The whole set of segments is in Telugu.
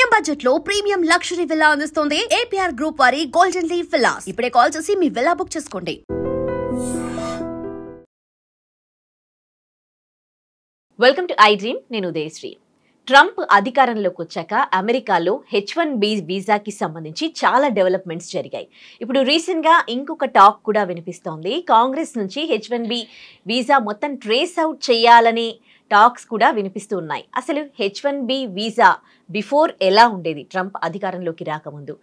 ప్రీమియం బడ్జెట్ లో ప్రీమియం లగ్జరీ విల్లా అందిస్తుంది ఏపీఆర్ గ్రూప్ వారి గోల్డెన్ లీవ్ విల్లాస్. ఇప్పుడే కాల్ చేసి మీ విల్లా బుక్ చేసుకోండి. Welcome to I dream. నేను ఉదయశ్రీ. ట్రంప్ అధికారంలోకి వచ్చాక అమెరికాలో H1B వీసాకి సంబంధించి చాలా డెవలప్మెంట్స్ జరిగాయి. ఇప్పుడు రీసెంట్గా ఇంకొక టాక్ కూడా వినిపిస్తోంది. కాంగ్రెస్ నుంచి H1B వీసా మొత్తం ట్రేస్ అవుట్ చేయాలని టాక్స్ కూడా వినిపిస్తూ ఉన్నాయి. అసలు H1B వీసా బిఫోర్ ఎలా ఉండేది ట్రంప్ అధికారంలోకి రాకముందు,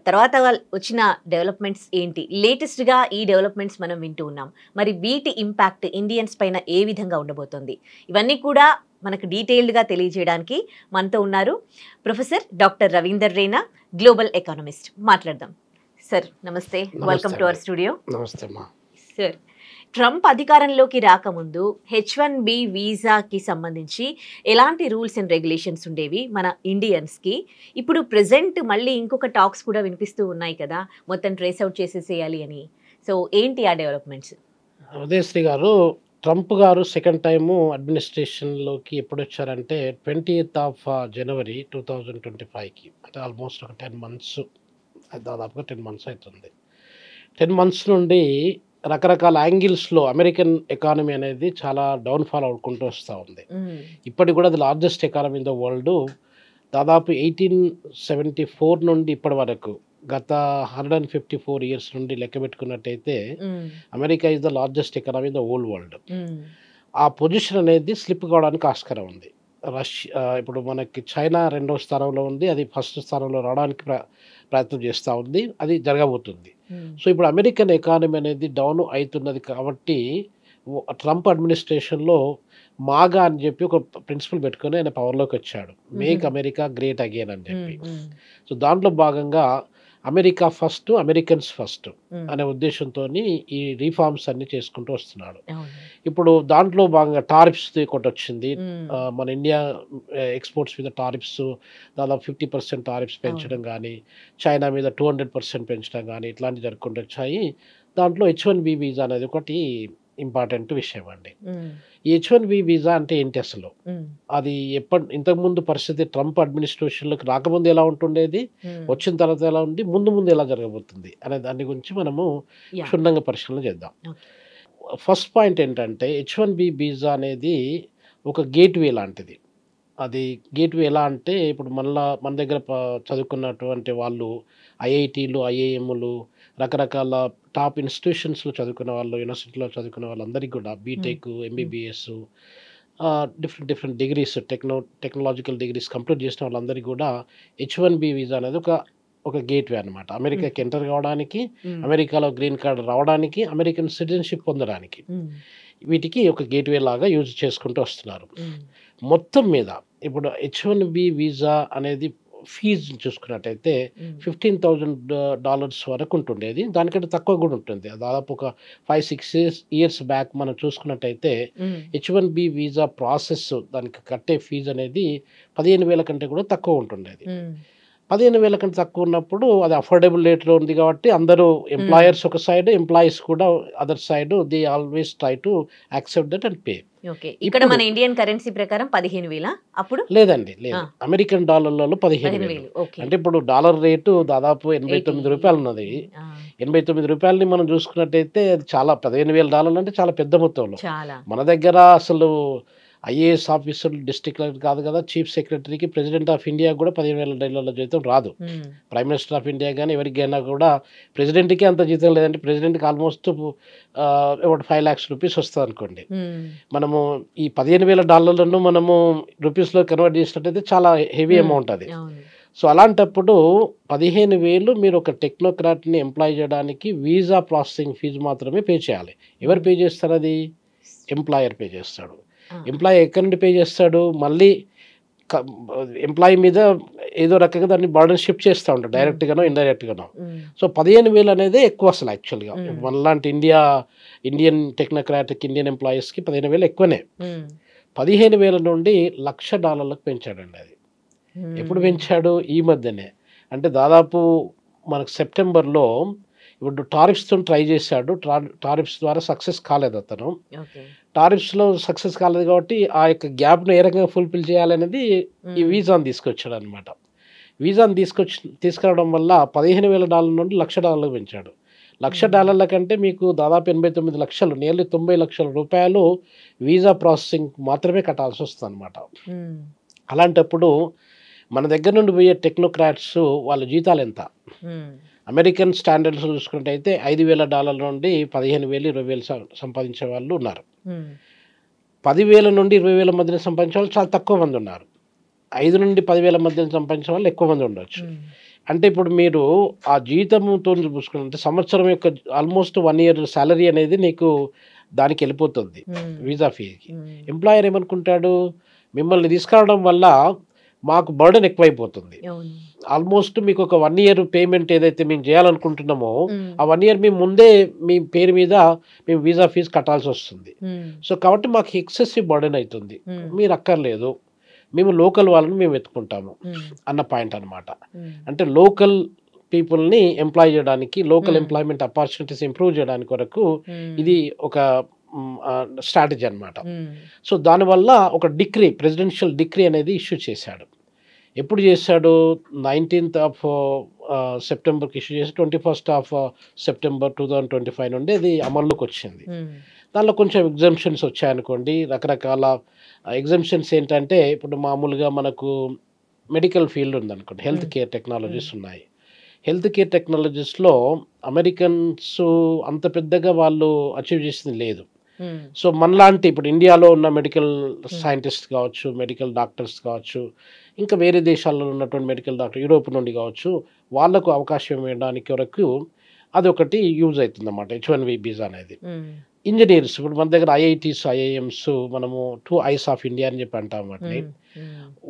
తర్వాత వచ్చిన డెవలప్మెంట్స్ ఏంటి, లేటెస్ట్గా ఈ డెవలప్మెంట్స్ మనం వింటూ ఉన్నాం. మరి వీటి ఇంపాక్ట్ ఇండియన్స్ పైన ఏ విధంగా ఉండబోతోంది, ఇవన్నీ కూడా మనకు డీటెయిల్డ్గా తెలియజేయడానికి మనతో ఉన్నారు professor doctor Ravinder Raina, global economist. మాట్లాడదాం. సార్ నమస్తే, వెల్కమ్ టు అవర్ స్టూడియో. నమస్తే సార్, ట్రంప్ అధికారంలోకి రాకముందు H1B వీసాకి సంబంధించి ఎలాంటి రూల్స్ అండ్ రెగ్యులేషన్స్ ఉండేవి మన ఇండియన్స్కి? ఇప్పుడు ప్రెజెంట్ మళ్ళీ ఇంకొక టాక్స్ కూడా వినిపిస్తూ ఉన్నాయి కదా, మొత్తం ట్రేస్ అవుట్ చేసేసేయాలి అని. సో ఏంటి ఆ డెవలప్మెంట్స్? ఉదయశ్రీ గారు, ట్రంప్ గారు సెకండ్ టైము అడ్మినిస్ట్రేషన్లోకి ఎప్పుడు వచ్చారంటే 20th January 2025కి, అంటే ఆల్మోస్ట్ ఒక 10 months, దాదాపుగా 10 months అవుతుంది. 10 months నుండి రకరకాల యాంగిల్స్లో అమెరికన్ ఎకానమీ అనేది చాలా డౌన్ఫాల్ అవుకుంటూ వస్తూ ఉంది. ఇప్పటికి కూడా అది largest economy in the world. దాదాపు 1874 నుండి ఇప్పటి వరకు గత 154 years నుండి లెక్క పెట్టుకున్నట్టయితే America is the largest economy in the whole world. ఆ పొజిషన్ అనేది స్లిప్ కావడానికి ఆస్కారం ఉంది. రష్యా ఇప్పుడు మనకి చైనా 2వ స్థానంలో ఉంది, అది 1st స్థానంలో రావడానికి ప్రయత్నం చేస్తూ ఉంది, అది జరగబోతుంది. సో ఇప్పుడు అమెరికన్ ఎకానమీ అనేది డౌన్ అవుతున్నది కాబట్టి ట్రంప్ అడ్మినిస్ట్రేషన్లో మాగా అని చెప్పి ఒక ప్రిన్సిపల్ పెట్టుకొని ఆయన పవర్లోకి వచ్చాడు, మేక్ అమెరికా గ్రేట్ అగైన్ అని చెప్పి. సో దాంట్లో భాగంగా అమెరికా ఫస్ట్, అమెరికన్స్ ఫస్ట్ అనే ఉద్దేశంతో ఈ రీఫార్మ్స్ అన్ని చేసుకుంటూ వస్తున్నాడు. ఇప్పుడు దాంట్లో భాగంగా టారిఫ్స్ ఒకటి వచ్చింది. మన ఇండియా ఎక్స్పోర్ట్స్ మీద టారిఫ్స్ దాదాపు 50% టారిఫ్స్ పెంచడం కానీ, చైనా మీద 200% పెంచడం కానీ, ఇట్లాంటివి జరుపుకుంటూ వచ్చాయి. దాంట్లో H1B వీసా అనేది ఒకటి ఇంపార్టెంట్ విషయం అండి. ఈ H1B వీసా అంటే ఏంటి అసలు? అది ఇంతకుముందు పరిస్థితి ట్రంప్ అడ్మినిస్ట్రేషన్లోకి రాకముందు ఎలా ఉంటుండేది, వచ్చిన తర్వాత ఎలా ఉంది, ముందు ఎలా జరగబోతుంది అనే దాని గురించి మనము క్షుణ్ణంగా పరిశీలన చేద్దాం. ఫస్ట్ పాయింట్ ఏంటంటే H1B వీసా అనేది ఒక గేట్వే లాంటిది. అది గేట్వే ఎలా అంటే, ఇప్పుడు మన దగ్గర చదువుకున్నటువంటి వాళ్ళు ఐఐటీలు, ఐఐఎంలు, రకరకాల టాప్ ఇన్స్టిట్యూషన్స్లో చదువుకున్న వాళ్ళు, యూనివర్సిటీలో చదువుకున్న వాళ్ళందరికీ కూడా BTech, MBBS, different degrees, technological degrees complete చేసిన వాళ్ళందరికీ కూడా H1B వీసా అనేది ఒక గేట్వే అనమాట. అమెరికాకి ఎంటర్ కావడానికి, అమెరికాలో గ్రీన్ కార్డ్ రావడానికి, అమెరికన్ సిటిజన్షిప్ పొందడానికి, వీటికి ఒక గేట్వే లాగా యూజ్ చేసుకుంటూ వస్తున్నారు. మొత్తం మీద ఇప్పుడు H1B వీసా అనేది ఫీజు చూసుకున్నట్టయితే $15,000 వరకు ఉంటుండేది. దానికంటే తక్కువ కూడా ఉంటుంది. దాదాపు ఒక 5-6 years బ్యాక్ మనం చూసుకున్నట్టయితే H1B వీసా ప్రాసెస్ దానికి కట్టే ఫీజు అనేది 15,000 కంటే కూడా తక్కువ ఉంటుండేది. 15,000 కంటే తక్కువ ఉన్నప్పుడు అది అఫోర్డబుల్ రేట్లో ఉంది కాబట్టి అందరూ ఎంప్లాయర్స్ ఒక సైడ్, ఎంప్లాయీస్ కూడా other side, they always try to accept that and pay. ఇక్కడ మన ఇండియన్ కరెన్సీ ప్రకారం 15,000 అప్పుడు లేదండి, లేదు, అమెరికన్ డాలర్లలో 15,000. అంటే ఇప్పుడు డాలర్ రేటు దాదాపు $89 ఉన్నది. $89 మనం చూసుకున్నట్టయితే అది చాలా $15,000 అంటే చాలా పెద్ద మొత్తంలో. మన దగ్గర అసలు ఐఏఎస్ ఆఫీసర్లు డిస్ట్రిక్ట్ కాదు కదా, చీఫ్ సెక్రటరీకి, ప్రెసిడెంట్ ఆఫ్ ఇండియా కూడా $15,000 జీతం రాదు. ప్రైమ్ మినిస్టర్ ఆఫ్ ఇండియా కానీ ఎవరికైనా కూడా, ప్రెసిడెంట్కి అంత జీతం లేదంటే ప్రెసిడెంట్కి ఆల్మోస్ట్ about 5 lakhs rupees వస్తుంది అనుకోండి. మనము ఈ $15,000 మనము రూపీస్లో కన్వర్ట్ చేసినట్టయితే చాలా హెవీ అమౌంట్ అది. సో అలాంటప్పుడు 15,000 మీరు ఒక టెక్నోక్రాట్ని ఎంప్లాయ్ చేయడానికి వీసా ప్రాసెసింగ్ ఫీజు మాత్రమే పే చేయాలి. ఎవరు పే చేస్తారు? అది ఎంప్లాయర్ పే చేస్తాడు. ఎంప్లాయీ ఎక్కడి నుండి పే చేస్తాడు? మళ్ళీ ఎంప్లాయీ మీద ఏదో రకంగా దాన్ని బర్డన్ షిఫ్ట్ చేస్తూ ఉంటాడు, డైరెక్ట్గానో ఇండైరెక్ట్గానో. సో 15,000 అనేది ఎక్కువ అసలు యాక్చువల్గా. మనలాంటి ఇండియన్ టెక్నోక్రాటిక్ ఇండియన్ ఎంప్లాయీస్కి 15,000 ఎక్కువనే. 15,000 నుండి $1,00,000 పెంచాడండి. అది ఎప్పుడు పెంచాడు? ఈ మధ్యనే. అంటే దాదాపు మనకు సెప్టెంబర్లో ఇప్పుడు టారిఫ్స్తో ట్రై చేశాడు. టారిఫ్స్ ద్వారా సక్సెస్ కాలేదు అతను. టారిఫ్స్లో సక్సెస్ కాలేదు కాబట్టి ఆ యొక్క గ్యాప్ను ఏ రకంగా ఫుల్ఫిల్ చేయాలనేది ఈ వీసాను తీసుకొచ్చాడు అనమాట. వీసాను తీసుకురావడం వల్ల $15,000 నుండి $1,00,000 పెంచాడు. $1,00,000 కంటే మీకు దాదాపు 89 లక్షలు, నియర్లీ 90 లక్షల రూపాయలు వీసా ప్రాసెసింగ్ మాత్రమే కట్టాల్సి వస్తుంది అనమాట. అలాంటప్పుడు మన దగ్గర నుండి పోయే టెక్నోక్రాట్స్ వాళ్ళ జీతాలు ఎంత? అమెరికన్ స్టాండర్డ్స్ చూసుకున్నట్టయితే $5,000 నుండి 15,000, 20,000 సంపాదించే వాళ్ళు ఉన్నారు. 10,000 నుండి 20,000 మధ్యన సంపాదించే వాళ్ళు చాలా తక్కువ మంది ఉన్నారు. 5 నుండి 10,000 మధ్యన సంపాదించే వాళ్ళు ఎక్కువ మంది ఉండొచ్చు. అంటే ఇప్పుడు మీరు ఆ జీతంతో చూసుకుంటే సంవత్సరం యొక్క ఆల్మోస్ట్ 1 year శాలరీ అనేది నీకు దానికి వెళ్ళిపోతుంది వీసా ఫీకి. ఎంప్లాయర్ ఏమనుకుంటాడు, మిమ్మల్ని తీసుకురావడం వల్ల మాకు బర్డెన్ ఎక్కువైపోతుంది. ఆల్మోస్ట్ మీకు ఒక 1 year పేమెంట్ ఏదైతే మేము చేయాలనుకుంటున్నామో ఆ 1 year మేము ముందే మీ పేరు మీద మేము వీసా ఫీజు కట్టాల్సి వస్తుంది. సో కాబట్టి మాకు ఎక్సెసివ్ బర్డెన్ అవుతుంది, మీరు అక్కర్లేదు, మేము లోకల్ వాళ్ళని మేము వెతుకుంటాము అన్న పాయింట్ అనమాట. అంటే లోకల్ పీపుల్ని ఎంప్లాయ్ చేయడానికి, లోకల్ ఎంప్లాయ్మెంట్ ఆపర్చునిటీస్ ఇంప్రూవ్ చేయడానికి వరకు ఇది ఒక స్ట్రాటజీ అనమాట. సో దానివల్ల ఒక డిక్రీ, ప్రెసిడెన్షియల్ డిక్రీ అనేది ఇష్యూ చేశాడు. ఎప్పుడు చేశాడు? 19th of September ఇష్యూ చేసి 21st of September 2025 నుండి అది అమల్లోకి వచ్చింది. దానిలో కొంచెం ఎగ్జామ్షన్స్ వచ్చాయనుకోండి. రకరకాల ఎగ్జామ్షన్స్ ఏంటంటే, ఇప్పుడు మామూలుగా మనకు మెడికల్ ఫీల్డ్ ఉందనుకోండి, హెల్త్ కేర్ టెక్నాలజీస్ ఉన్నాయి. హెల్త్ కేర్ టెక్నాలజీస్లో అమెరికన్స్ అంత పెద్దగా వాళ్ళు అచీవ్ చేసింది లేదు. సో మనలాంటి ఇప్పుడు ఇండియాలో ఉన్న మెడికల్ సైంటిస్ట్ కావచ్చు, మెడికల్ డాక్టర్స్ కావచ్చు, ఇంకా వేరే దేశాల్లో ఉన్నటువంటి మెడికల్ డాక్టర్, యూరోప్ నుండి కావచ్చు, వాళ్ళకు అవకాశం ఇవ్వడానికి వరకు అదొకటి యూజ్ అవుతుంది అన్నమాట H1B వీసా అనేది. ఇంజనీర్స్, ఇప్పుడు మన దగ్గర IITs, IIMs, మనము 2 eyes ఆఫ్ ఇండియా అని చెప్పి అంటాం వాటిని.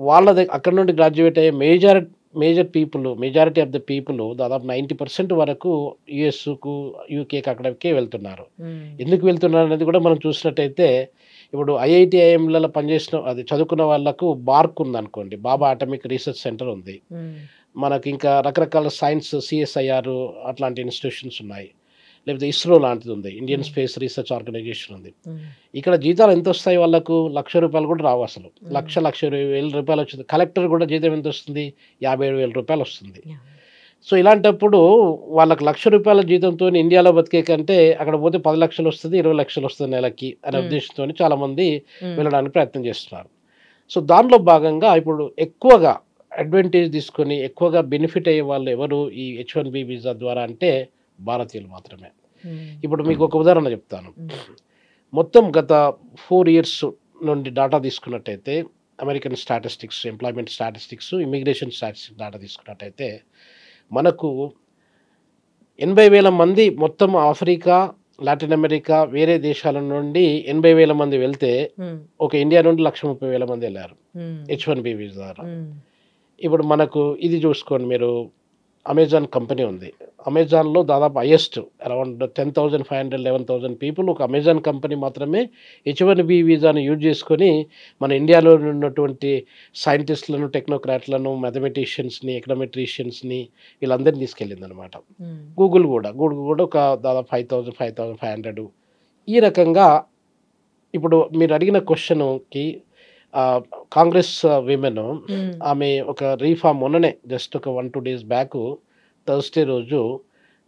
వాళ్ళ దగ్గర అక్కడ నుండి గ్రాడ్యుయేట్ అయ్యే మెజారిటీ ఆఫ్ ద పీపుల్ దాదాపు 90% వరకు యుఎస్కు, యూకేకి, అక్కడికే వెళ్తున్నారు. ఎందుకు వెళ్తున్నారు అనేది కూడా మనం చూసినట్టయితే, ఇప్పుడు IIT, IIMలలో పనిచేసిన అది చదువుకున్న వాళ్ళకు బార్క్ ఉందనుకోండి, బాబా అటామిక్ రీసెర్చ్ సెంటర్ ఉంది. మనకి ఇంకా రకరకాల సైన్స్, CSIR అట్లాంటి ఇన్స్టిట్యూషన్స్ ఉన్నాయి. లేకపోతే ఇస్రో లాంటిది ఉంది, ఇండియన్ స్పేస్ రీసెర్చ్ ఆర్గనైజేషన్ ఉంది. ఇక్కడ జీతాలు ఎంత వస్తాయి వాళ్ళకు? ₹1,00,000 కూడా రావు అసలు. ₹1,20,000 వచ్చింది. కలెక్టర్ కూడా జీతం ఎంత వస్తుంది? ₹57,000 వస్తుంది. సో ఇలాంటప్పుడు వాళ్ళకి ₹1,00,000 జీతంతో ఇండియాలో బతికే కంటే అక్కడ పోతే 10 లక్షలు వస్తుంది, 20 లక్షలు వస్తుంది నెలకి అనే ఉద్దేశంతో చాలామంది వెళ్ళడానికి ప్రయత్నం చేస్తున్నారు. సో దానిలో భాగంగా ఇప్పుడు ఎక్కువగా అడ్వాంటేజ్ తీసుకొని ఎక్కువగా బెనిఫిట్ అయ్యే వాళ్ళు ఎవరు ఈ H1B వీసా ద్వారా అంటే భారతీయులు మాత్రమే. ఇప్పుడు మీకు ఒక ఉదాహరణ చెప్తాను. మొత్తం గత 4 years నుండి డాటా తీసుకున్నట్టయితే, American statistics, employment statistics, immigration statistics data తీసుకున్నట్టయితే మనకు 80,000 మంది మొత్తం ఆఫ్రికా, లాటిన్ అమెరికా, వేరే దేశాల నుండి 80,000 మంది వెళ్తే ఒక ఇండియా నుండి 1,30,000 మంది వెళ్ళారు H1B వీసా ద్వారా. ఇప్పుడు మనకు ఇది చూసుకోండి, మీరు అమెజాన్ కంపెనీ ఉంది. అమెజాన్లో దాదాపు హైయెస్ట్ అరౌండ్ 10,500, 11,000 పీపుల్ ఒక అమెజాన్ కంపెనీ మాత్రమే H1B వీసాను యూజ్ చేసుకొని మన ఇండియాలో ఉన్నటువంటి సైంటిస్టులను, టెక్నోక్రాట్లను, మ్యాథమెటిషియన్స్ని, ఎకనామెట్రిషియన్స్ని వీళ్ళందరినీ తీసుకెళ్ళింది అనమాట. గూగుల్ కూడా ఒక దాదాపు 5,000, 5,500. ఈ రకంగా ఇప్పుడు మీరు అడిగిన క్వశ్చన్కి కాంగ్రెస్ విమెన్ ఆమె ఒక రీఫార్మ్ మొన్ననే జస్ట్ ఒక 1-2 days బ్యాక్ థర్స్డే రోజు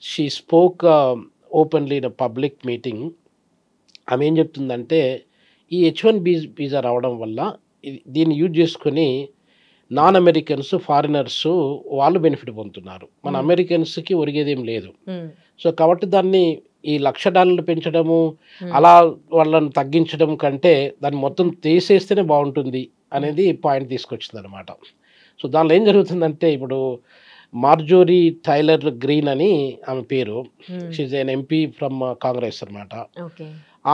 she spoke openly in public meeting. ఆమె ఏం చెప్తుందంటే, ఈ H1B వీసా రావడం వల్ల దీన్ని యూజ్ చేసుకొని నాన్ అమెరికన్స్, ఫారినర్స్ వాళ్ళు బెనిఫిట్ పొందుతున్నారు. మన అమెరికన్స్కి ఒరిగేదేం లేదు. సో కాబట్టి దాన్ని ఈ $1,00,000 పెంచడము, అలా వాళ్ళని తగ్గించడం కంటే దాన్ని మొత్తం తీసేస్తేనే బాగుంటుంది అనేది పాయింట్ తీసుకొచ్చింది అనమాట. సో దానిలో ఏం జరుగుతుందంటే, ఇప్పుడు మార్జోరీ టైలర్ గ్రీన్ అని ఆమె పేరు, she's an MP from Congress అనమాట.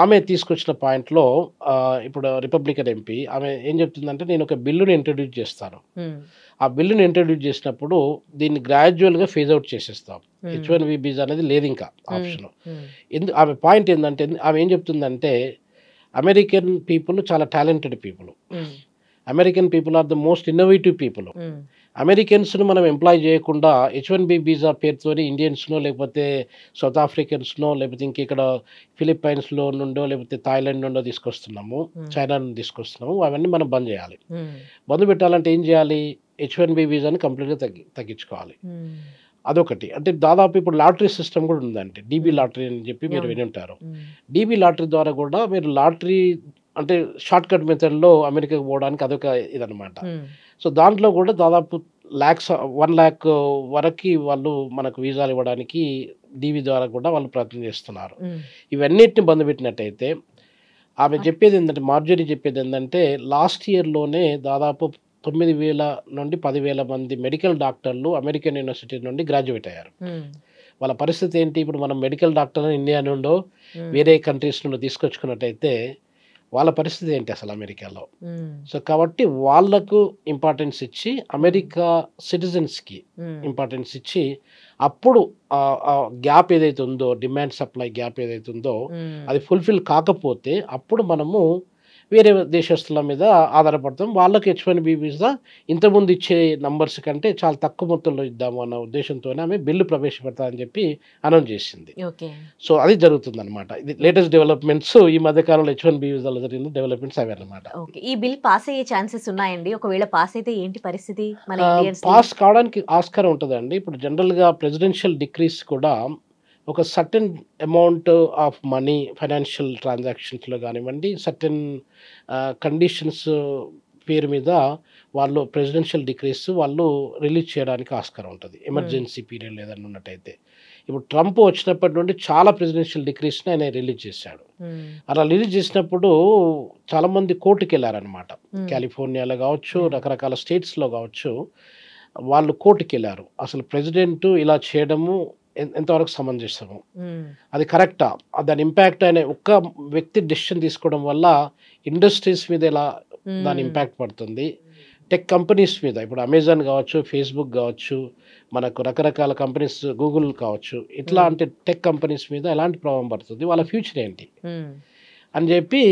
ఆమె తీసుకొచ్చిన పాయింట్లో ఇప్పుడు రిపబ్లికన్ MP ఆమె ఏం చెప్తుందంటే, నేను ఒక బిల్లుని ఇంట్రడ్యూస్ చేస్తాను. ఆ బిల్లుని ఇంట్రడ్యూస్ చేసినప్పుడు దీన్ని గ్రాడ్యువల్గా ఫేజ్ అవుట్ చేసేస్తాం. H1B వీసా అనేది లేదు ఇంకా ఆప్షన్. ఆమె పాయింట్ ఏంటంటే, ఆమె ఏం చెప్తుందంటే, అమెరికన్ పీపుల్ చాలా talented people. American people are the most innovative people. అమెరికన్స్ను మనం ఎంప్లాయ్ చేయకుండా H1B వీసా పేరుతో ఇండియన్స్నో, లేకపోతే సౌత్ ఆఫ్రికన్స్నో, లేకపోతే ఇంకెక్కడ ఫిలిప్పైన్స్లో నుండో, లేకపోతే థాయిలాండ్ నుండో తీసుకొస్తున్నాము, చైనా నుండి తీసుకొస్తున్నాము. అవన్నీ మనం బంద్ చేయాలి. బంద్ పెట్టాలంటే ఏం చేయాలి? H1B వీసాని కంప్లీట్గా తగ్గించుకోవాలి. అదొకటి. అంటే దాదాపు ఇప్పుడు లాటరీ సిస్టమ్ కూడా ఉందండి. డీబీ లాటరీ అని చెప్పి మీరు విని ఉంటారు. డీబీ లాటరీ ద్వారా కూడా మీరు లాటరీ అంటే షార్ట్ కట్ మెథడ్లో అమెరికాకి పోవడానికి అదొక ఇదనమాట. సో దాంట్లో కూడా దాదాపు 1 lakh వరకు వాళ్ళు మనకు వీసాలు ఇవ్వడానికి డీబీ ద్వారా కూడా వాళ్ళు ప్రయత్నం చేస్తున్నారు. ఇవన్నిటిని బంద్ పెట్టినట్టయితే ఆమె చెప్పేది ఏంటంటే, మార్జరీ చెప్పేది ఏంటంటే, లాస్ట్ ఇయర్లోనే దాదాపు 9,000 నుండి 10,000 మంది మెడికల్ డాక్టర్లు అమెరికన్ యూనివర్సిటీ నుండి గ్రాడ్యుయేట్ అయ్యారు. వాళ్ళ పరిస్థితి ఏంటి? ఇప్పుడు మనం మెడికల్ డాక్టర్ ఇండియా నుండో వేరే కంట్రీస్ నుండి తీసుకొచ్చుకున్నట్టయితే వాళ్ళ పరిస్థితి ఏంటి అసలు అమెరికాలో? సో కాబట్టి వాళ్ళకు ఇంపార్టెన్స్ ఇచ్చి అమెరికా సిటిజన్స్కి ఇంపార్టెన్స్ ఇచ్చి అప్పుడు గ్యాప్ ఏదైతే ఉందో, డిమాండ్ సప్లై గ్యాప్ ఏదైతే ఉందో అది ఫుల్ఫిల్ కాకపోతే అప్పుడు మనము వేరే దేశస్తుల మీద ఆధారపడతాం. వాళ్ళకి H1B వీసా ఇంతకుముందు ఇచ్చే నంబర్స్ కంటే చాలా తక్కువ మొత్తంలో ఇద్దాము అన్న ఉద్దేశంతోనే ఆమె బిల్లు ప్రవేశపెడతామని చెప్పి అనౌన్స్ చేసింది. సో అది జరుగుతుంది అనమాట. ఇది లేటెస్ట్ డెవలప్మెంట్స్. ఈ మధ్య కాలంలో H1B వీసాలో జరిగిన డెవలప్మెంట్స్ అవి అనమాట. ఈ బిల్ పాస్ అయ్యే ఛాన్సెస్ ఉన్నాయండి? ఒకవేళ పాస్ అయితే ఏంటి పరిస్థితి? పాస్ కావడానికి ఆస్కారం ఉంటుందండి. ఇప్పుడు జనరల్గా ప్రెసిడెన్షియల్ డిక్రీస్ కూడా ఒక certain amount of money financial ట్రాన్సాక్షన్స్లో కానివ్వండి, సర్టెన్ కండిషన్స్ పేరు మీద వాళ్ళు ప్రెసిడెన్షియల్ డిక్రీస్ వాళ్ళు రిలీజ్ చేయడానికి ఆస్కారం ఉంటుంది, ఎమర్జెన్సీ పీరియడ్ ఏదైనా ఉన్నట్టయితే. ఇప్పుడు ట్రంప్ వచ్చినప్పటి నుండి చాలా ప్రెసిడెన్షియల్ డిక్రీస్ని ఆయన రిలీజ్ చేశాడు. అలా రిలీజ్ చేసినప్పుడు చాలామంది కోర్టుకి వెళ్ళారనమాట. కాలిఫోర్నియాలో కావచ్చు, రకరకాల స్టేట్స్లో కావచ్చు, వాళ్ళు కోర్టుకి వెళ్ళారు. అసలు ప్రెసిడెంట్ ఇలా చేయడము ఎంతవరకు సమంజసము, అది కరెక్టా, దాని ఇంపాక్ట్ అయిన ఒక్క వ్యక్తి డెసిషన్ తీసుకోవడం వల్ల ఇండస్ట్రీస్ మీద ఎలా దాని ఇంపాక్ట్ పడుతుంది, టెక్ కంపెనీస్ మీద, ఇప్పుడు అమెజాన్ కావచ్చు, ఫేస్బుక్ కావచ్చు, మనకు రకరకాల కంపెనీస్, గూగుల్ కావచ్చు, ఇట్లా అంటే టెక్ కంపెనీస్ మీద ఎలాంటి ప్రభావం పడుతుంది, వాళ్ళ ఫ్యూచర్ ఏంటి అని చెప్పి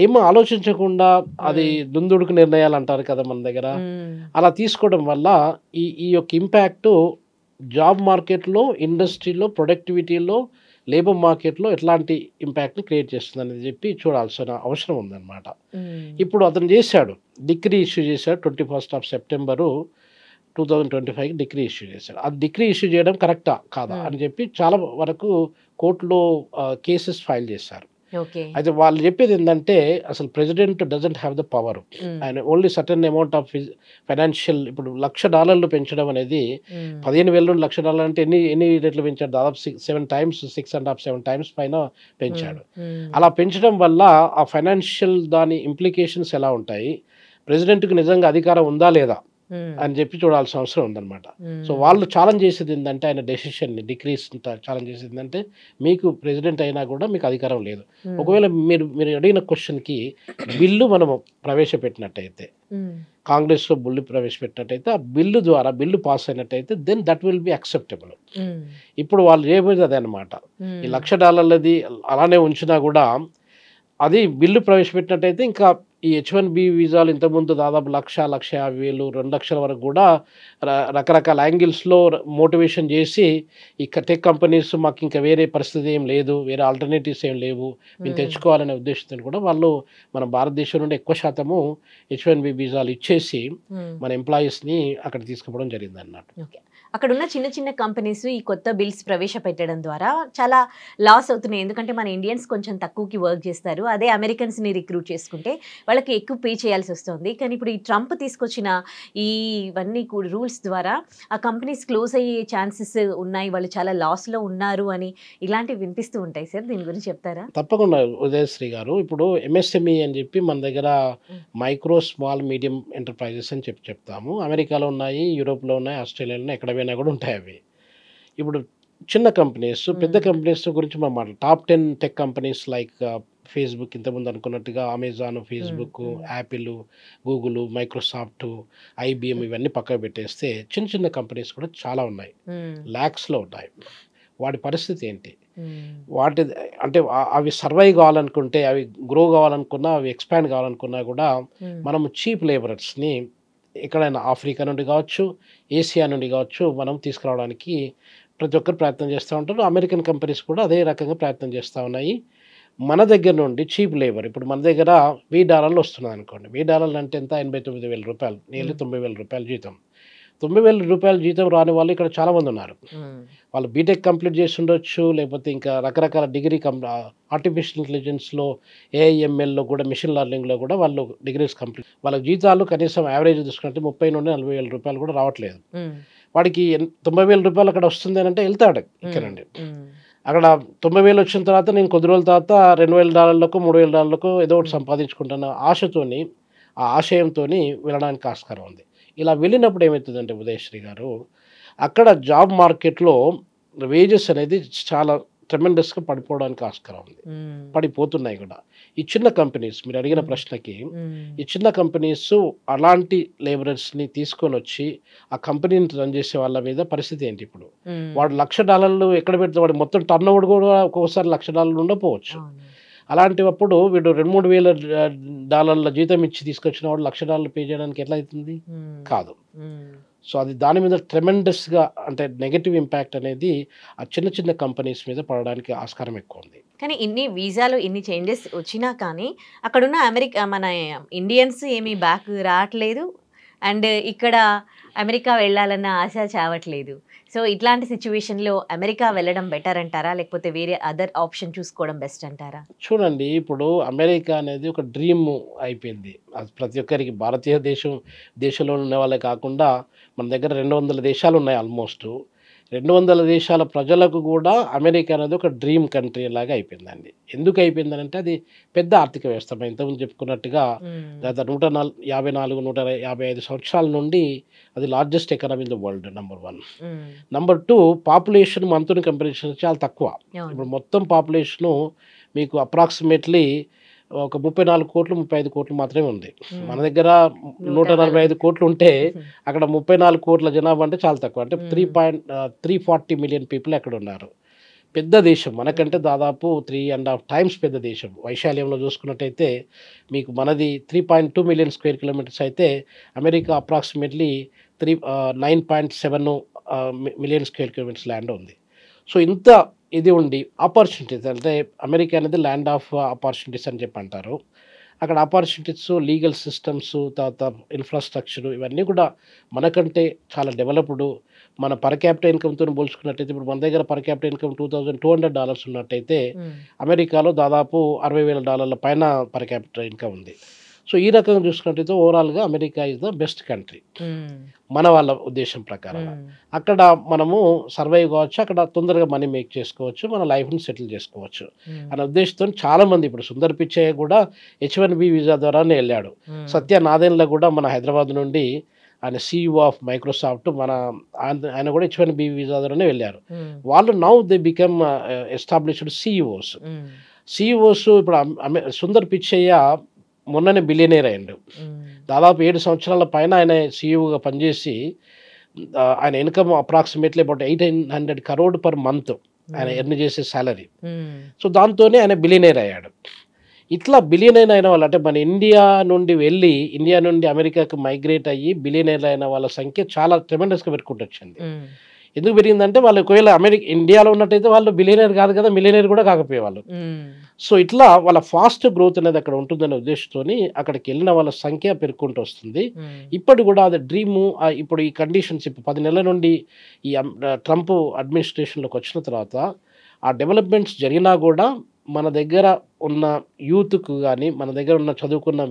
ఏమో ఆలోచించకుండా అది దుందుడుకు నిర్ణయాలు అంటారు కదా మన దగ్గర, అలా తీసుకోవడం వల్ల ఈ యొక్క ఇంపాక్ట్ జాబ్ మార్కెట్లో, ఇండస్ట్రీలో, ప్రొడక్టివిటీలో, లేబర్ మార్కెట్లో ఎట్లాంటి ఇంపాక్ట్ని క్రియేట్ చేస్తుంది అనేది చెప్పి చూడాల్సిన అవసరం ఉందన్నమాట. ఇప్పుడు అతను చేశాడు, డిగ్రీ ఇష్యూ చేశాడు. 21 సెప్టెంబరు 2025 డిగ్రీ ఇష్యూ చేశాడు. ఆ డిగ్రీ ఇష్యూ చేయడం కరెక్టా కాదా అని చెప్పి చాలా వరకు కోర్టులో కేసెస్ ఫైల్ చేశారు. అయితే వాళ్ళు చెప్పేది ఏంటంటే, అసలు president doesn't have the power. ఆయన only certain amount of financial, ఇప్పుడు $1,00,000 పెంచడం అనేది 15,000 నుండి $1,00,000 అంటే ఎన్ని రేట్లు పెంచాడు? దాదాపు 7 times, 6.5-7 times పైన పెంచాడు. అలా పెంచడం వల్ల ఆ ఫైనాన్షియల్ దాని ఇంప్లికేషన్స్ ఎలా ఉంటాయి, ప్రెసిడెంట్కి నిజంగా అధికారం ఉందా లేదా అని చెప్పి చూడాల్సిన అవసరం ఉందన్నమాట. సో వాళ్ళు ఛాలెంజ్ చేసేది ఏంటంటే, ఆయన డెసిషన్ని డిక్రీస్ ఛాలెంజ్ చేసేది ఏంటంటే, మీకు ప్రెసిడెంట్ అయినా కూడా మీకు అధికారం లేదు. ఒకవేళ మీరు అడిగిన క్వశ్చన్కి బిల్లు మనము ప్రవేశపెట్టినట్టయితే, కాంగ్రెస్లో బిల్లు ప్రవేశపెట్టినట్టయితే, ఆ బిల్లు ద్వారా బిల్లు పాస్ అయినట్టయితే then that will be acceptable. ఇప్పుడు వాళ్ళు చేయబోయేది అదే అనమాట. ఈ $1,00,000 అలానే ఉంచినా కూడా అది బిల్లు ప్రవేశపెట్టినట్టయితే ఇంకా ఈ H1B వీసాలు ఇంతకుముందు దాదాపు 1,00,000, 1,50,000, 2,00,000 వరకు కూడా రకరకాల యాంగిల్స్లో మోటివేషన్ చేసి, ఈ టెక్ కంపెనీస్ మాకు ఇంకా వేరే పరిస్థితి ఏం లేదు, వేరే ఆల్టర్నేటివ్స్ ఏం లేవు, మేము తెచ్చుకోవాలనే ఉద్దేశంతో కూడా వాళ్ళు మన భారతదేశం నుండి ఎక్కువ శాతము H1B వీసాలు ఇచ్చేసి మన ఎంప్లాయీస్ని అక్కడ తీసుకుపోవడం జరిగింది అన్నట్టు. అక్కడ ఉన్న చిన్న చిన్న కంపెనీస్ ఈ కొత్త బిల్స్ ప్రవేశపెట్టడం ద్వారా చాలా లాస్ అవుతున్నాయి. ఎందుకంటే మన ఇండియన్స్ కొంచెం తక్కువకి వర్క్ చేస్తారు, అదే అమెరికన్స్ని రిక్రూట్ చేసుకుంటే వాళ్ళకి ఎక్కువ పే చేయాల్సి వస్తుంది. కానీ ఇప్పుడు ఈ ట్రంప్ తీసుకొచ్చిన ఇవన్నీ రూల్స్ ద్వారా ఆ కంపెనీస్ క్లోజ్ అయ్యే ఛాన్సెస్ ఉన్నాయి, వాళ్ళు చాలా లాస్లో ఉన్నారు అని ఇలాంటివి వినిపిస్తూ ఉంటాయి సార్. దీని గురించి చెప్తారా? తప్పకుండా ఉదయశ్రీ గారు. ఇప్పుడు MSME అని చెప్పి మన దగ్గర మైక్రో, స్మాల్, మీడియం ఎంటర్ప్రైజెస్ అని చెప్తాము. అమెరికాలో ఉన్నాయి, యూరోప్లో ఉన్నాయి, ఆస్ట్రేలియాలో ఉన్నాయి, ఎక్కడ కూడా ఉంటాయి అవి. ఇప్పుడు చిన్న కంపెనీస్, పెద్ద కంపెనీస్ గురించి మనం మాట్లాడు. Top 10 tech companies like Facebook, ఇంతకుముందు అనుకున్నట్టుగా Amazon, Facebook, Apple, Google, Microsoft, IBM ఇవన్నీ పక్కకు పెట్టేస్తే చిన్న చిన్న కంపెనీస్ కూడా చాలా ఉన్నాయి, ల్యాక్స్లో ఉన్నాయి. వాటి పరిస్థితి ఏంటి? వాటి అంటే అవి సర్వైవ్ కావాలనుకుంటే, అవి గ్రో కావాలనుకున్నా, అవి ఎక్స్పాండ్ కావాలనుకున్నా కూడా మనము చీప్ లేబరర్స్ని ఎక్కడైనా ఆఫ్రికా నుండి కావచ్చు, ఏషియా నుండి కావచ్చు, మనం తీసుకురావడానికి ప్రతి ఒక్కరు ప్రయత్నం చేస్తూ ఉంటారు. అమెరికన్ కంపెనీస్ కూడా అదే రకంగా ప్రయత్నం చేస్తూ ఉన్నాయి. మన దగ్గర నుండి చీప్ లేబర్, ఇప్పుడు మన దగ్గర $1,000 వస్తున్నది అనుకోండి. $1,000 అంటే ఎంత? $89,000, నియర్లీ $90,000 జీతం. 90,000 రూపాయల జీతం రాని వాళ్ళు ఇక్కడ చాలామంది ఉన్నారు. వాళ్ళు బీటెక్ కంప్లీట్ చేసి ఉండొచ్చు, లేకపోతే ఇంకా రకరకాల డిగ్రీ ఆర్టిఫిషియల్ ఇంటెలిజెన్స్లో, ఏఐఎంఎల్లో కూడా, మిషన్ లెర్నింగ్లో కూడా వాళ్ళు డిగ్రీస్ కంప్లీట్. వాళ్ళ జీతాలు కనీసం యావరేజ్ చూసుకుంటే 30 నుండి 40,000 రూపాయలు కూడా రావట్లేదు. వాడికి 90,000 రూపాయలు అక్కడ వస్తుంది అని అంటే వెళ్తాడు ఇక్కడ నుండి. అక్కడ 90,000 వచ్చిన తర్వాత నేను కొద్ది రోజుల తర్వాత $2,000 $3,000 ఏదో ఒకటి సంపాదించుకుంటున్న ఆశతోని, ఆ ఆశయంతోని వెళ్ళడానికి ఆస్కారం ఉంది. ఇలా వెళ్ళినప్పుడు ఏమవుతుందంటే ఉదయశ్రీ గారు, అక్కడ జాబ్ మార్కెట్లో వేజెస్ అనేది చాలా ట్రెమెండస్గా పడిపోవడానికి ఆస్కారం ఉంది. పడిపోతున్నాయి కూడా. ఈ చిన్న కంపెనీస్, మీరు అడిగిన ప్రశ్నకి, ఈ చిన్న కంపెనీస్ అలాంటి లేబరర్స్ని తీసుకొని వచ్చి ఆ కంపెనీని రన్ చేసే వాళ్ళ మీద పరిస్థితి ఏంటి? ఇప్పుడు వాడు $1,00,000 ఎక్కడ పెడితే వాడు మొత్తం టర్న్ ఓవర్ కూడా ఒక్కొక్కసారి $1,00,000 ఉండకపోవచ్చు. అలాంటివప్పుడు వీడు $2,000-3,000 జీతం ఇచ్చి తీసుకొచ్చిన వాడు $1,00,000 పే చేయడానికి ఎట్లా అవుతుంది? కాదు. సో అది దాని మీద ట్రెమెండస్గా, అంటే నెగటివ్ ఇంపాక్ట్ అనేది ఆ చిన్న చిన్న కంపెనీస్ మీద పడడానికి ఆస్కారం ఎక్కువ ఉంది. కానీ ఇన్ని వీసాలు ఇన్ని చేంజెస్ వచ్చినా కానీ అక్కడున్న మన ఇండియన్స్ ఏమీ బ్యాక్ రావట్లేదు, అండ్ ఇక్కడ అమెరికా వెళ్ళాలన్న ఆశ చావట్లేదు. సో ఇట్లాంటి సిచ్యువేషన్లో అమెరికా వెళ్ళడం బెటర్ అంటారా, లేకపోతే వేరే అదర్ ఆప్షన్ చూసుకోవడం బెస్ట్ అంటారా? చూడండి, ఇప్పుడు అమెరికా అనేది ఒక డ్రీమ్ అయిపోయింది. అది ప్రతి ఒక్కరికి, భారతీయ దేశంలో ఉన్న వాళ్ళే కాకుండా మన దగ్గర 200 దేశాలు ఉన్నాయి. ఆల్మోస్ట్ 200 దేశాల ప్రజలకు కూడా అమెరికా అనేది ఒక డ్రీమ్ కంట్రీ లాగా అయిపోయిందండి. ఎందుకు అయిపోయిందని అంటే అది పెద్ద ఆర్థిక వ్యవస్థ. మనం ఇంతకుముందు చెప్పుకున్నట్టుగా గత 154-155 సంవత్సరాల నుండి అది largest economy in the world, number 1. Number 2, population మనతోని కంపారిజన్ చాలా తక్కువ. ఇప్పుడు మొత్తం పాపులేషను మీకు అప్రాక్సిమేట్లీ ఒక 34 కోట్లు 35 కోట్లు మాత్రమే ఉంది. మన దగ్గర 145 కోట్లు ఉంటే అక్కడ 34 కోట్ల జనాభా అంటే చాలా తక్కువ. అంటే 340 మిలియన్ పీపుల్ అక్కడ ఉన్నారు. పెద్ద దేశం, మనకంటే దాదాపు 3.5 టైమ్స్ పెద్ద దేశం. వైశాల్యంలో చూసుకున్నట్టయితే మీకు మనది 3.2 మిలియన్ స్క్వేర్ కిలోమీటర్స్ అయితే America approximately 9.7 million square kilometres land ఉంది. సో ఇంత ఇది ఉండి ఆపర్చునిటీస్, అంటే అమెరికా అనేది ల్యాండ్ ఆఫ్ ఆపర్చునిటీస్ అని చెప్పి అంటారు. అక్కడ ఆపర్చునిటీస్, లీగల్ సిస్టమ్స్, తర్వాత ఇన్ఫ్రాస్ట్రక్చర్, ఇవన్నీ కూడా మనకంటే చాలా డెవలప్డ్. మన పర్ క్యాపిటల్ ఇన్కమ్తో పోల్చుకున్నట్టయితే ఇప్పుడు మన దగ్గర పర్ క్యాపిటల్ ఇన్కమ్ $2,200 ఉన్నట్టయితే అమెరికాలో దాదాపు $60,000 పైన పర్ క్యాపిటల్ ఇన్కమ్ ఉంది. సో ఈ రకంగా చూసుకున్నట్టయితే ఓవరాల్గా America is the best country మన వాళ్ళ ఉద్దేశం ప్రకారం. అక్కడ మనము సర్వైవ్ కావచ్చు, అక్కడ తొందరగా మనీ మేక్ చేసుకోవచ్చు, మన లైఫ్ని సెటిల్ చేసుకోవచ్చు అనే ఉద్దేశంతో చాలామంది, ఇప్పుడు సుందర్ పిచ్చయ్య కూడా H1B వీసా ద్వారానే వెళ్ళాడు. సత్య నాదెండ్ల కూడా మన హైదరాబాద్ నుండి, ఆయన CEO ఆఫ్ మైక్రోసాఫ్ట్, ఆయన కూడా H1B వీసా ద్వారానే వెళ్ళారు. వాళ్ళు now they become established CEOs. ఇప్పుడు సుందర్ పిచ్చయ్య మొన్ననే బిలియనీర్ అయ్యాడు. దాదాపు 7 సంవత్సరాల పైన ఆయన CEOగా పనిచేసి ఆయన income approximately about 1,800 crore per month ఆయన ఎర్న్ చేసే సాలరీ. సో దాంతోనే ఆయన బిలియనీర్ అయ్యాడు. ఇట్లా బిలియనీర్ అయిన వాళ్ళు, అంటే మన ఇండియా నుండి అమెరికాకి మైగ్రేట్ అయ్యి బిలియనీర్ అయిన వాళ్ళ సంఖ్య చాలా ట్రెమెండస్గా పెట్టుకుంటూ వచ్చింది. ఎందుకు పెరిగిందంటే వాళ్ళు ఒకవేళ ఇండియాలో ఉన్నట్టయితే వాళ్ళు బిలియనీర్ కాదు కదా, మిలియనీర్ కూడా కాకపోయేవాళ్ళు. సో ఇట్లా వాళ్ళ ఫాస్ట్ గ్రోత్ అనేది అక్కడ ఉంటుందనే ఉద్దేశంతో అక్కడికి వెళ్ళిన వాళ్ళ సంఖ్య పెరుగుకుంటూ వస్తుంది. ఇప్పటి కూడా అది డ్రీము. ఇప్పుడు ఈ కండిషన్స్, ఇప్పుడు 10 నెలల నుండి ఈ ట్రంప్ అడ్మినిస్ట్రేషన్లోకి వచ్చిన తర్వాత ఆ డెవలప్మెంట్స్ జరిగినా కూడా మన దగ్గర ఉన్న యూత్కు కానీ, మన దగ్గర ఉన్న చదువుకున్న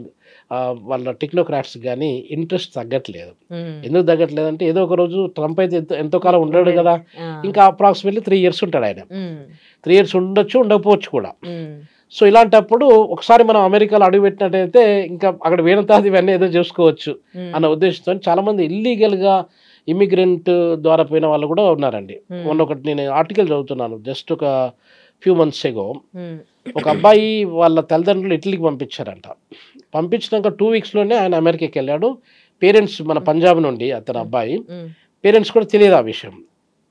వాళ్ళ టెక్నోక్రాట్స్ కానీ ఇంట్రెస్ట్ తగ్గట్లేదు. ఎందుకు తగ్గట్లేదు అంటే, ఏదో ఒక రోజు ట్రంప్ అయితే ఎంతో కాలం ఉండడు కదా, ఇంకా అప్రాక్సిమేట్లీ 3 years ఉంటాడు ఆయన. 3 years ఉండొచ్చు, ఉండకపోవచ్చు కూడా. సో ఇలాంటప్పుడు ఒకసారి మనం అమెరికాలో అడుగుపెట్టినట్టయితే ఇంకా అక్కడ వేణతాది ఇవన్నీ ఏదో చూసుకోవచ్చు అన్న ఉద్దేశంతో చాలామంది ఇల్లీగల్గా ఇమిగ్రెంట్ ద్వారా పోయిన వాళ్ళు కూడా ఉన్నారండి. మొన్న ఒకటి నేను ఆర్టికల్ చదువుతున్నాను, జస్ట్ ఒక ఫ్యూ మంత్స్ ఎగో. ఒక అబ్బాయి వాళ్ళ తల్లిదండ్రులు ఇటలీకి పంపించారంట. పంపించినాక 2 weeksలోనే ఆయన అమెరికాకి వెళ్ళాడు. పేరెంట్స్ మన పంజాబ్ నుండి అతని అబ్బాయి, పేరెంట్స్ కూడా తెలియదు ఆ విషయం.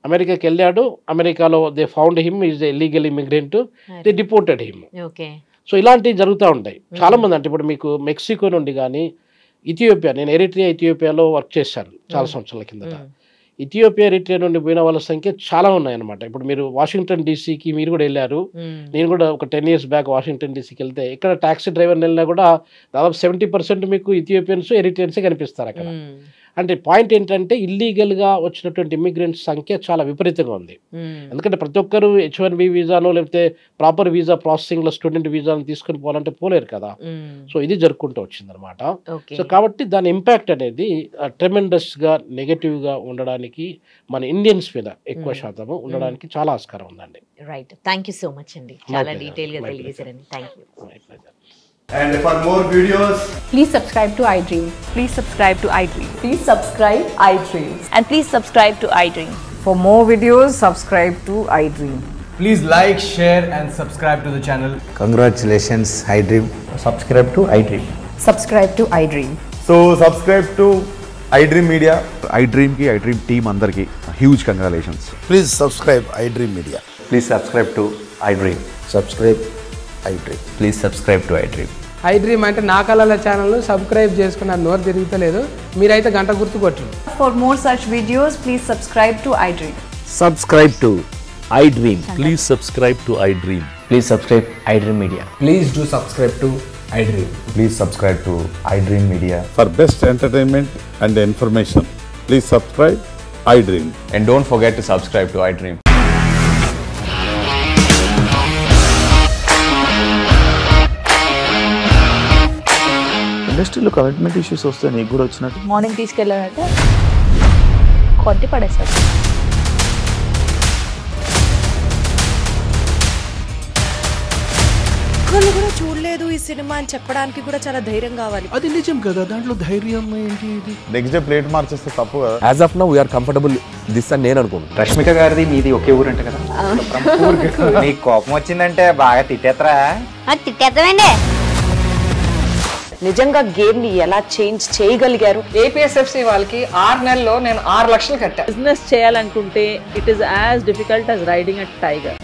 అమెరికాకి వెళ్ళాడు. అమెరికాలో they found him is illegal immigrant, they deported him. So ఇలాంటివి జరుగుతూ ఉంటాయి చాలామంది. అంటే ఇప్పుడు మీకు మెక్సికో నుండి కానీ, ఇథియోపియా, నేను ఇథియోపియాలో వర్క్ చేశాను చాలా సంవత్సరాల కిందట. ఎరిట్రియా నుండి పోయిన వాళ్ళ సంఖ్య చాలా ఉన్నాయన్నమాట. ఇప్పుడు మీరు వాషింగ్టన్ డీసీకి మీరు కూడా వెళ్ళారు, నేను కూడా ఒక 10 years బ్యాక్ వాషింగ్టన్ డీసీకి వెళ్తే ఇక్కడ టాక్సీ డ్రైవర్ని వెళ్ళినా కూడా దాదాపు 70% మీకు ఇథియోపియన్స్, ఎరిట్రియన్సే కనిపిస్తారు అక్కడ. అంటే పాయింట్ ఏంటంటే ఇల్లీగల్గా వచ్చినటువంటి ఇమిగ్రెంట్స్ సంఖ్య చాలా విపరీతంగా ఉంది. ఎందుకంటే ప్రతి ఒక్కరు H1B వీసాను లేకపోతే ప్రాపర్ వీసా ప్రాసెసింగ్లో స్టూడెంట్ వీసాను తీసుకుని పోవాలంటే పోలేరు కదా. సో ఇది జరుపుకుంటూ వచ్చిందనమాట. సో కాబట్టి దాని ఇంపాక్ట్ అనేది ట్రెమెండస్గా నెగటివ్గా ఉండడానికి మన ఇండియన్స్ మీద ఎక్కువ శాతం ఉండడానికి చాలా ఆస్కారం ఉందండి. Right, thank you so much అండి, చాలా డీటెయిల్గా తెలియజేశారండి. Thank you. And for more videos, please subscribe to iDream. Please subscribe to iDream. Please subscribe iDream. And please subscribe to iDream. For more videos, subscribe to iDream. please like, share and subscribe to the channel. Congratulations, iDream. Subscribe to iDream. Subscribe to iDream. So subscribe to iDream Media. iDream ki iDream team andarki huge congratulations. Please subscribe iDream Media. Please subscribe to iDream. Subscribe iDream. Please subscribe to iDream. iDream అంటే నా కళల ఛానల్ సబ్స్క్రైబ్ చేసుకున్న నోరు తిరుగుతలేదు, మీరైతే గంట గుర్తు కొట్టండి. For more such videos, please subscribe to iDream. Subscribe to iDream. Please subscribe to iDream. Please subscribe iDream Media. Please do subscribe to iDream. Please subscribe to iDream Media. For best entertainment and information, please subscribe iDream. And don't forget to subscribe to iDream. ఇండస్ట్రీలో కమిట్మెంట్ ఇష్యూస్ వస్తే నీకు కూడా వచ్చినట్టు మార్నింగ్ తీసుకెళ్ళారంటే కొట్టి పడేస్తారు. ఒక్కళ్ళు కూడా చూడలేదు ఈ సినిమా అని చెప్పడానికి కూడా చాలా ధైర్యం కావాలి. అది నిజం కదా, దాంట్లో ధైర్యం ఏంటి? ఇది నెక్స్ట్ డే ప్లేట్ మార్చేస్తే తప్పు కదా. As of now we are comfortable this అని నేను అనుకుంటున్నాను. రష్మిక గారిది మీది ఒకే ఊరంట కదా. నీకు కోపం వచ్చిందంటే బాగా తిట్టేత్తరా? తిట్టేద్దామండి. నిజంగా గేమ్ ని ఎలా చేంజ్ చేయగలిగారు? APSFC వాళ్ళకి 6 నెలల్లో నేను 6 లక్షలు కట్టా. బిజినెస్ చేయాలనుకుంటే it is as difficult as riding a tiger.